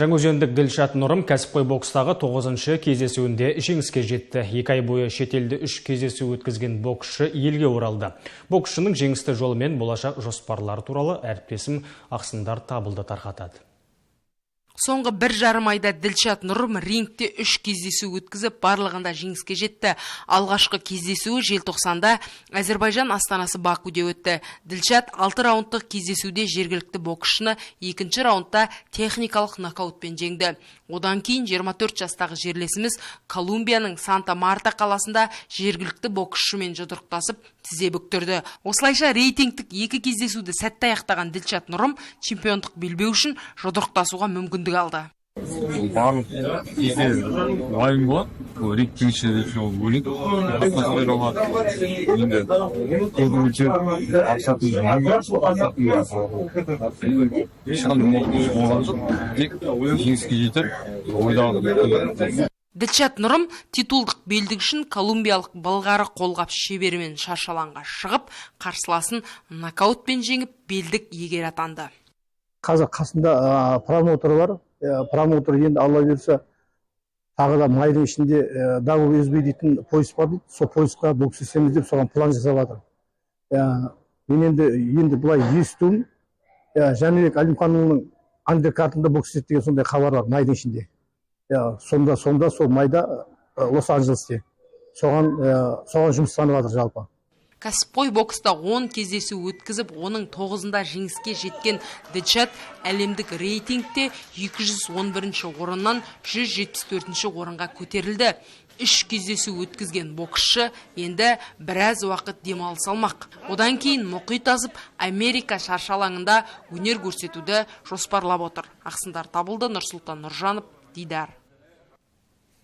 Жаңаөзендік Дилшат Нұрым кәсіпқой бокстағы 9-шы кездесуінде жеңіске жетті. 2 ай бойы шетелде 3 кездесу өткізген боксшы елге оралды. Боксшының жеңісті жолы мен болашақ жоспарлары туралы әріптесім Ақсындар Табылды тарқатады. Соңғы 1,5 айда Дилшат Нұрым рингте 3 кездесу өткізіп, барлығында жеңіске жетті. Алғашқы кездесуі желтоқсанда Әзербайжан астанасы Бакуде өтті. Дилшат 6 раундтық кездесуде жергілікті боксшыны 2-ші раундта техникалық нокаутпен жеңді. Одан кейін 24 жастағы жерлесіміз Колумбияның Санта-Марта қаласында жергілікті боксшымен жұдырықтасып, тізе бүктірді. Осылайша рейтингтік 2 кездесуді сәтті аяқтаған Дилшат Нұрым чемпиондық белбеу үшін жұдырықтасуға мүмкіндік алды. Барлық кезде уайым болады, рейтинг жол бөлек, енді көбінше Дилшат Нұрым титулдық белдік үшін колумбиялық былғары қолғап шеберімен шаршалаңға шығып, қарсыласын нокаутпен жеңіп, белдік иегері атанды. Қазір қасында промоутер бар. Промоутер енді алла берсе, тағы да майдың ішінде WSB дейтін пояс бар дейді. Сол поясқа бокс істеміз деп соған план жасап жатыр. Мен енді былай естуім, Жәнібек Әлімханұлының андеркартында бокс істейді деген сондай хабар бар майдың ішінде. Сонда сол майда Лос-Анджелесте. Соған жұмыстанып жатыр жалпы. Кәсіпқой бокста 10 кездесу өткізіп, оның 9-ында жеңіске жеткен Дилшат әлемдік рейтингте 211-ші орыннан 174-ші орынға көтерілді. 3 кездесу өткізген боксшы енді біраз уақыт демалыс алмақ. Одан кейін мұхит асып, Америка шаршалаңында өнер көрсетуді жоспарлап отыр. Ақсындар Табылды, Нұрсұлтан Нұржанов, Дидар.